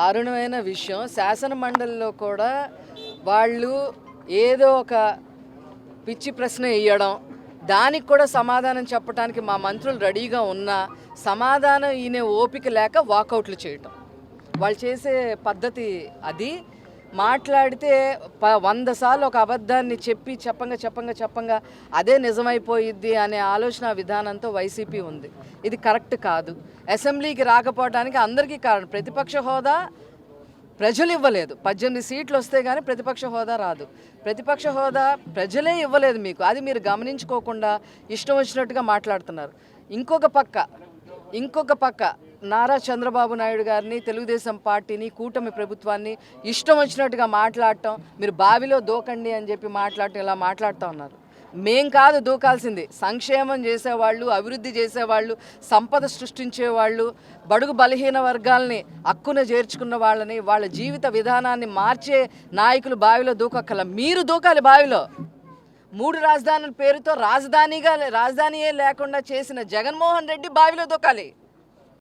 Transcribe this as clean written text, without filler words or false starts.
దారుణమైన విషయం. శాసన మండలిలో కూడా వాళ్ళు ఏదో ఒక పిచ్చి ప్రశ్న వేయడం, దానికి కూడా సమాధానం చెప్పడానికి మా మంత్రులు రెడీగా ఉన్నా సమాధానం ఈయన ఓపిక లేక వాకౌట్లు చేయటం వాళ్ళు చేసే పద్ధతి. అది మాట్లాడితే 100 సార్లు ఒక అబద్ధాన్ని చెప్పంగా అదే నిజమైపోయిద్ది అనే ఆలోచన విధానంతో వైసీపీ ఉంది. ఇది కరెక్ట్ కాదు. అసెంబ్లీకి రాకపోవడానికి అందరికీ కారణం ప్రతిపక్ష హోదా ప్రజలు ఇవ్వలేదు. 18 సీట్లు వస్తే కానీ ప్రతిపక్ష హోదా రాదు. ప్రతిపక్ష హోదా ప్రజలే ఇవ్వలేదు మీకు. అది మీరు గమనించుకోకుండా ఇష్టం వచ్చినట్టుగా మాట్లాడుతున్నారు. ఇంకొక పక్క నారా చంద్రబాబు నాయుడు గారిని, తెలుగుదేశం పార్టీని, కూటమి ప్రభుత్వాన్ని ఇష్టం వచ్చినట్టుగా మాట్లాడటం, మీరు బావిలో దూకండి అని చెప్పి మాట్లాడటం, ఇలా మాట్లాడుతూ ఉన్నారు. మేం కాదు దూకాల్సింది, సంక్షేమం చేసేవాళ్ళు, అభివృద్ధి చేసేవాళ్ళు, సంపద సృష్టించేవాళ్ళు, బడుగు బలహీన వర్గాల్ని హక్కున చేర్చుకున్న వాళ్ళని, వాళ్ళ జీవిత విధానాన్ని మార్చే నాయకులు బావిలో దూకక్కల. మీరు దూకాలి బావిలో. 3 రాజధానుల పేరుతో రాజధానియే లేకుండా చేసిన జగన్మోహన్ రెడ్డి బావిలో దూకాలి.